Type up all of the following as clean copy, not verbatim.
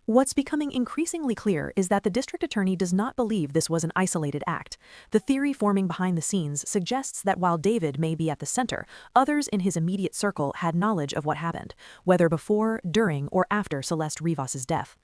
What's becoming increasingly clear is that the district attorney does not believe this was an isolated act. The theory forming behind the scenes suggests that while David may be at the center, others in his immediate circle had knowledge of what happened, whether before, during, or after Celeste Rivas's death.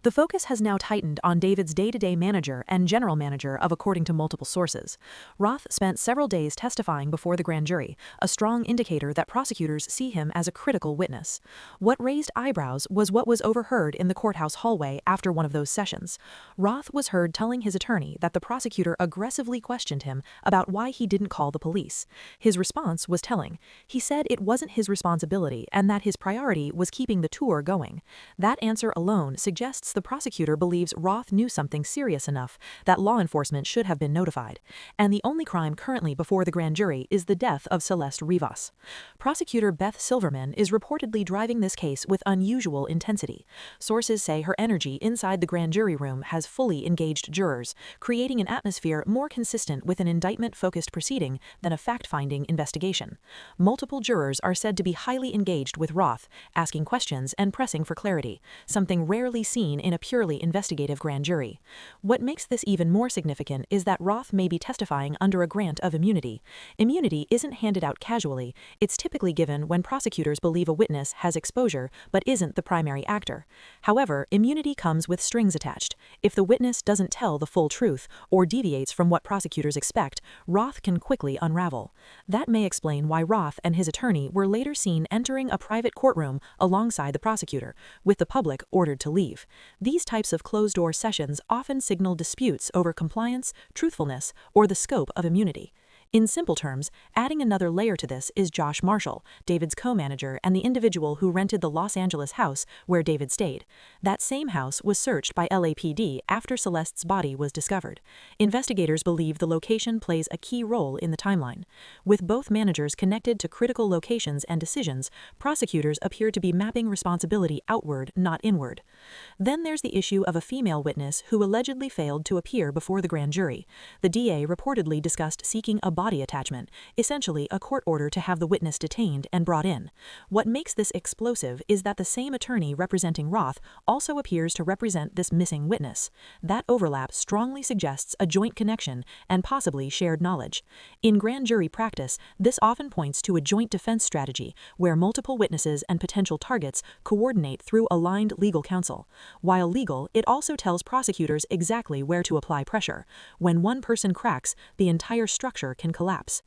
The focus has now tightened on David's day-to-day manager and general manager according to multiple sources. Roth spent several days testifying before the grand jury, a strong indicator that prosecutors see him as a critical witness. What raised eyebrows was what was overheard in the courthouse hallway after one of those sessions. Roth was heard telling his attorney that the prosecutor aggressively questioned him about why he didn't call the police. His response was telling. He said it wasn't his responsibility and that his priority was keeping the tour going. That answer alone suggests the prosecutor believes Roth knew something serious enough that law enforcement should have been notified. And the only crime currently before the grand jury is the death of Celeste Rivas. Prosecutor Beth Silverman is reportedly driving this case with unusual intensity. Sources say her energy inside the grand jury room has fully engaged jurors, creating an atmosphere more consistent with an indictment-focused proceeding than a fact-finding investigation. Multiple jurors are said to be highly engaged with Roth, asking questions and pressing for clarity, something rarely seen in a purely investigative grand jury. What makes this even more significant is that Roth may be testifying under a grant of immunity. Immunity isn't handed out casually, it's typically given when prosecutors believe a witness has exposure but isn't the primary actor. However, immunity comes with strings attached. If the witness doesn't tell the full truth or deviates from what prosecutors expect, Roth can quickly unravel. That may explain why Roth and his attorney were later seen entering a private courtroom alongside the prosecutor, with the public ordered to leave. These types of closed-door sessions often signal disputes over compliance, truthfulness, or the scope of immunity. In simple terms, adding another layer to this is Josh Marshall, David's co-manager and the individual who rented the Los Angeles house where David stayed. That same house was searched by LAPD after Celeste's body was discovered. Investigators believe the location plays a key role in the timeline. With both managers connected to critical locations and decisions, prosecutors appear to be mapping responsibility outward, not inward. Then there's the issue of a female witness who allegedly failed to appear before the grand jury. The DA reportedly discussed seeking a body attachment, essentially a court order to have the witness detained and brought in. What makes this explosive is that the same attorney representing Roth also appears to represent this missing witness. That overlap strongly suggests a joint connection and possibly shared knowledge. In grand jury practice, this often points to a joint defense strategy where multiple witnesses and potential targets coordinate through aligned legal counsel. While legal, it also tells prosecutors exactly where to apply pressure. When one person cracks, the entire structure can collapse.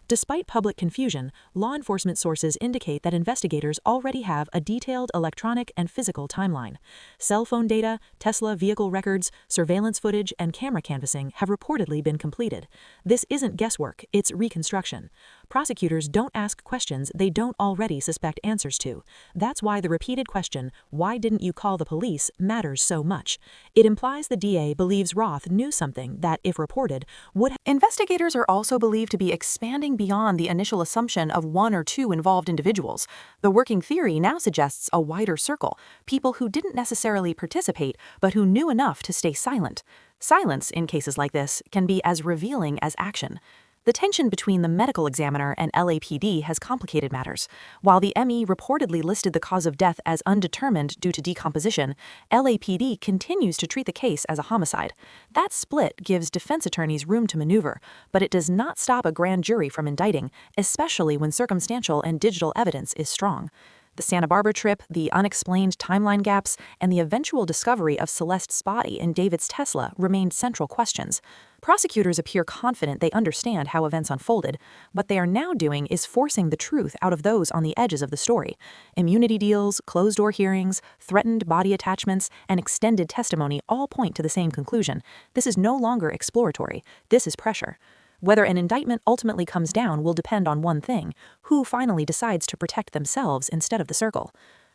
Despite public confusion, law enforcement sources indicate that investigators already have a detailed electronic and physical timeline. Cell phone data, Tesla vehicle records, surveillance footage, and camera canvassing have reportedly been completed. This isn't guesswork, it's reconstruction. Prosecutors don't ask questions they don't already suspect answers to. That's why the repeated question, "Why didn't you call the police?" matters so much. It implies the DA believes Roth knew something that, if reported, would. Investigators are also believed to be expanding beyond the initial assumption of one or two involved individuals. The working theory now suggests a wider circle, people who didn't necessarily participate but who knew enough to stay silent. Silence, in cases like this, can be as revealing as action. The tension between the medical examiner and LAPD has complicated matters. While the ME reportedly listed the cause of death as undetermined due to decomposition, LAPD continues to treat the case as a homicide. That split gives defense attorneys room to maneuver, but it does not stop a grand jury from indicting, especially when circumstantial and digital evidence is strong. The Santa Barbara trip, the unexplained timeline gaps, and the eventual discovery of Celeste's body in David's Tesla remained central questions. Prosecutors appear confident they understand how events unfolded. What they are now doing is forcing the truth out of those on the edges of the story. Immunity deals, closed-door hearings, threatened body attachments, and extended testimony all point to the same conclusion. This is no longer exploratory. This is pressure. Whether an indictment ultimately comes down will depend on one thing: who finally decides to protect themselves instead of the circle.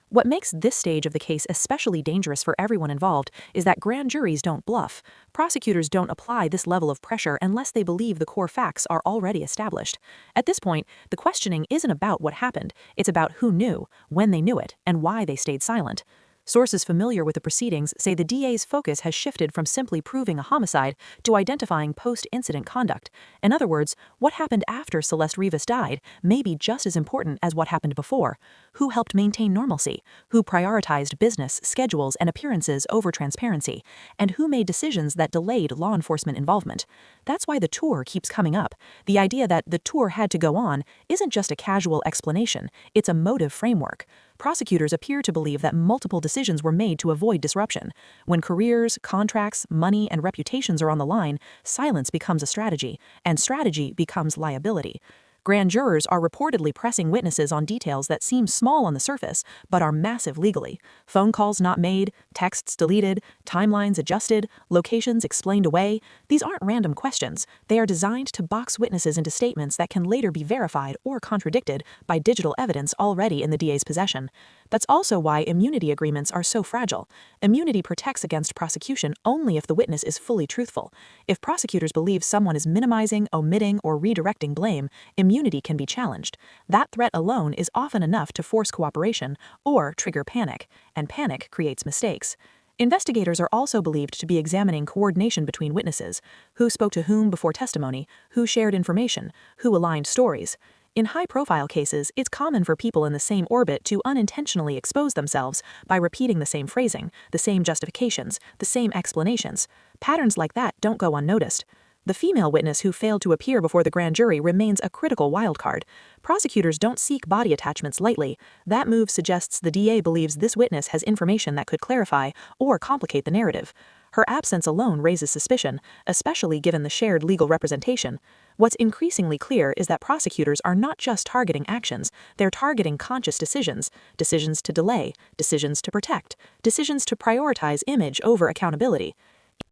What makes this stage of the case especially dangerous for everyone involved is that grand juries don't bluff. Prosecutors don't apply this level of pressure unless they believe the core facts are already established. At this point, the questioning isn't about what happened, it's about who knew, when they knew it, and why they stayed silent. Sources familiar with the proceedings say the DA's focus has shifted from simply proving a homicide to identifying post-incident conduct. In other words, what happened after Celeste Rivas died may be just as important as what happened before. Who helped maintain normalcy? Who prioritized business, schedules, and appearances over transparency? And who made decisions that delayed law enforcement involvement? That's why the tour keeps coming up. The idea that the tour had to go on isn't just a casual explanation, it's a motive framework. Prosecutors appear to believe that multiple decisions were made to avoid disruption. When careers, contracts, money, and reputations are on the line, silence becomes a strategy, and strategy becomes liability. Grand jurors are reportedly pressing witnesses on details that seem small on the surface, but are massive legally. Phone calls not made, texts deleted, timelines adjusted, locations explained away. These aren't random questions. They are designed to box witnesses into statements that can later be verified or contradicted by digital evidence already in the DA's possession. That's also why immunity agreements are so fragile. Immunity protects against prosecution only if the witness is fully truthful. If prosecutors believe someone is minimizing, omitting, or redirecting blame, immunity can be challenged. That threat alone is often enough to force cooperation or trigger panic, and panic creates mistakes. Investigators are also believed to be examining coordination between witnesses: who spoke to whom before testimony, who shared information, who aligned stories. In high-profile cases, it's common for people in the same orbit to unintentionally expose themselves by repeating the same phrasing, the same justifications, the same explanations. Patterns like that don't go unnoticed. The female witness who failed to appear before the grand jury remains a critical wildcard. Prosecutors don't seek body attachments lightly. That move suggests the DA believes this witness has information that could clarify or complicate the narrative. Her absence alone raises suspicion, especially given the shared legal representation. What's increasingly clear is that prosecutors are not just targeting actions, they're targeting conscious decisions: decisions to delay, decisions to protect, decisions to prioritize image over accountability.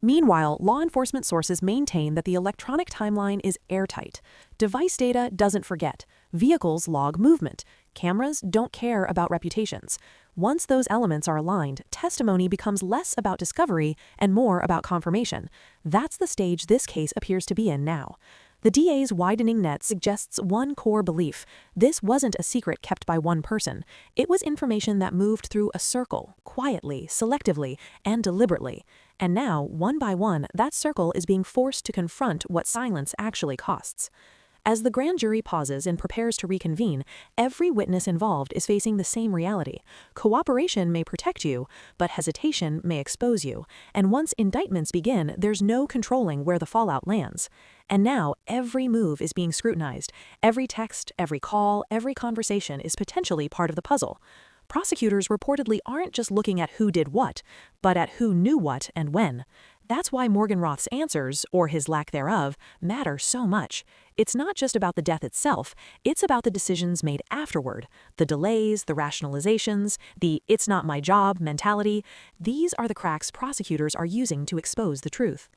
Meanwhile, law enforcement sources maintain that the electronic timeline is airtight. Device data doesn't forget. Vehicles log movement. Cameras don't care about reputations. Once those elements are aligned, testimony becomes less about discovery and more about confirmation. That's the stage this case appears to be in now. The DA's widening net suggests one core belief: this wasn't a secret kept by one person. It was information that moved through a circle, quietly, selectively, and deliberately. And now, one by one, that circle is being forced to confront what silence actually costs. As the grand jury pauses and prepares to reconvene, every witness involved is facing the same reality. Cooperation may protect you, but hesitation may expose you. And once indictments begin, there's no controlling where the fallout lands. And now, every move is being scrutinized. Every text, every call, every conversation is potentially part of the puzzle. Prosecutors reportedly aren't just looking at who did what, but at who knew what and when. That's why Morgan Roth's answers, or his lack thereof, matter so much. It's not just about the death itself, it's about the decisions made afterward. The delays, the rationalizations, the "it's not my job" mentality. These are the cracks prosecutors are using to expose the truth.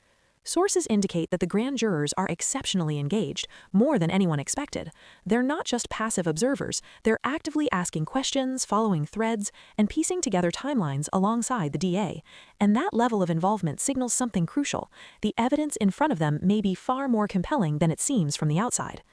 Sources indicate that the grand jurors are exceptionally engaged, more than anyone expected. They're not just passive observers, they're actively asking questions, following threads, and piecing together timelines alongside the DA. And that level of involvement signals something crucial: the evidence in front of them may be far more compelling than it seems from the outside.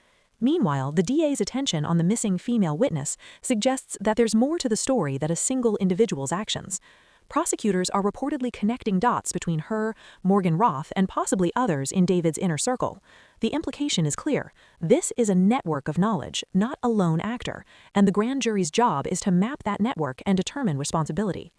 Meanwhile, the DA's attention on the missing female witness suggests that there's more to the story than a single individual's actions. Prosecutors are reportedly connecting dots between her, Morgan Roth, and possibly others in David's inner circle. The implication is clear: this is a network of knowledge, not a lone actor, and the grand jury's job is to map that network and determine responsibility.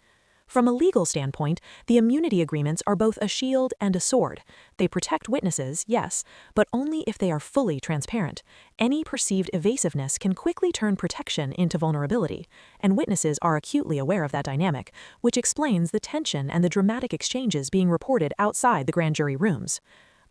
From a legal standpoint, the immunity agreements are both a shield and a sword. They protect witnesses, yes, but only if they are fully transparent. Any perceived evasiveness can quickly turn protection into vulnerability, and witnesses are acutely aware of that dynamic, which explains the tension and the dramatic exchanges being reported outside the grand jury rooms.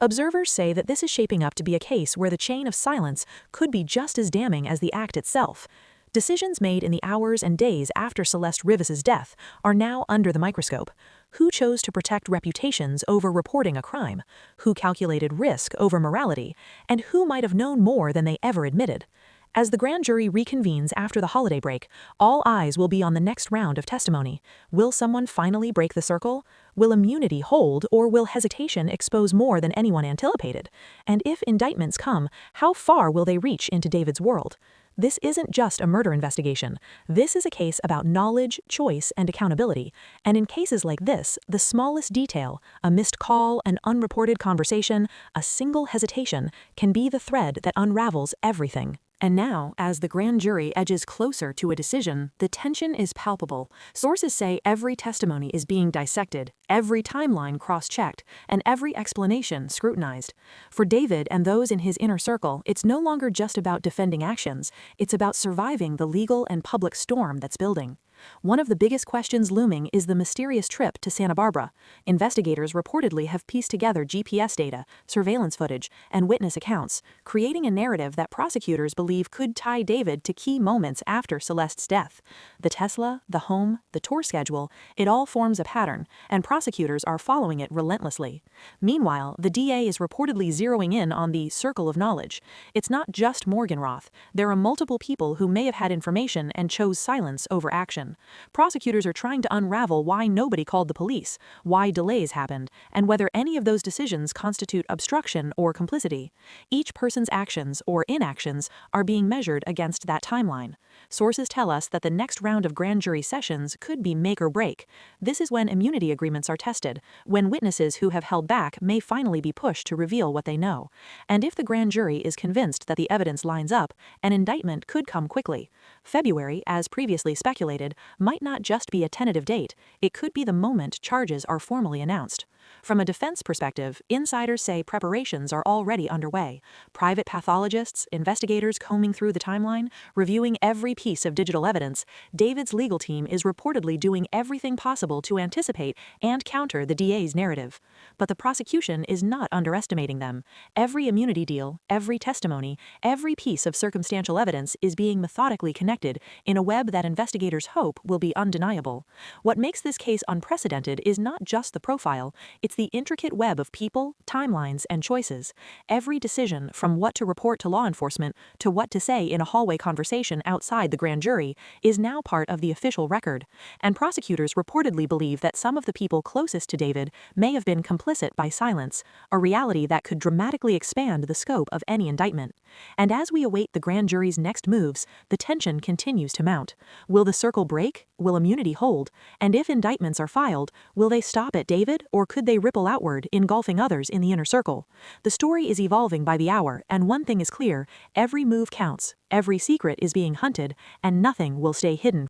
Observers say that this is shaping up to be a case where the chain of silence could be just as damning as the act itself. Decisions made in the hours and days after Celeste Rivas's death are now under the microscope. Who chose to protect reputations over reporting a crime? Who calculated risk over morality? And who might have known more than they ever admitted? As the grand jury reconvenes after the holiday break, all eyes will be on the next round of testimony. Will someone finally break the circle? Will immunity hold, or will hesitation expose more than anyone anticipated? And if indictments come, how far will they reach into David's world? This isn't just a murder investigation. This is a case about knowledge, choice, and accountability. And in cases like this, the smallest detail, a missed call, an unreported conversation, a single hesitation, can be the thread that unravels everything. And now, as the grand jury edges closer to a decision, the tension is palpable. Sources say every testimony is being dissected, every timeline cross-checked, and every explanation scrutinized. For David and those in his inner circle, it's no longer just about defending actions, it's about surviving the legal and public storm that's building. One of the biggest questions looming is the mysterious trip to Santa Barbara. Investigators reportedly have pieced together GPS data, surveillance footage, and witness accounts, creating a narrative that prosecutors believe could tie David to key moments after Celeste's death. The Tesla, the home, the tour schedule, it all forms a pattern, and prosecutors are following it relentlessly. Meanwhile, the DA is reportedly zeroing in on the circle of knowledge. It's not just Morgenroth. There are multiple people who may have had information and chose silence over action. Prosecutors are trying to unravel why nobody called the police, why delays happened, and whether any of those decisions constitute obstruction or complicity. Each person's actions or inactions are being measured against that timeline. Sources tell us that the next round of grand jury sessions could be make or break. This is when immunity agreements are tested, when witnesses who have held back may finally be pushed to reveal what they know. And if the grand jury is convinced that the evidence lines up, an indictment could come quickly. February, as previously speculated, might not just be a tentative date, it could be the moment charges are formally announced. From a defense perspective, insiders say preparations are already underway. Private pathologists, investigators combing through the timeline, reviewing every piece of digital evidence. David's legal team is reportedly doing everything possible to anticipate and counter the DA's narrative. But the prosecution is not underestimating them. Every immunity deal, every testimony, every piece of circumstantial evidence is being methodically connected in a web that investigators hope will be undeniable. What makes this case unprecedented is not just the profile, it's the intricate web of people, timelines, and choices. Every decision, from what to report to law enforcement to what to say in a hallway conversation outside the grand jury, is now part of the official record. And prosecutors reportedly believe that some of the people closest to David may have been complicit by silence, a reality that could dramatically expand the scope of any indictment. And as we await the grand jury's next moves, the tension continues to mount. Will the circle break? Will immunity hold? And if indictments are filed, will they stop at David, or could they ripple outward, engulfing others in the inner circle? The story is evolving by the hour, and one thing is clear: every move counts, every secret is being hunted, and nothing will stay hidden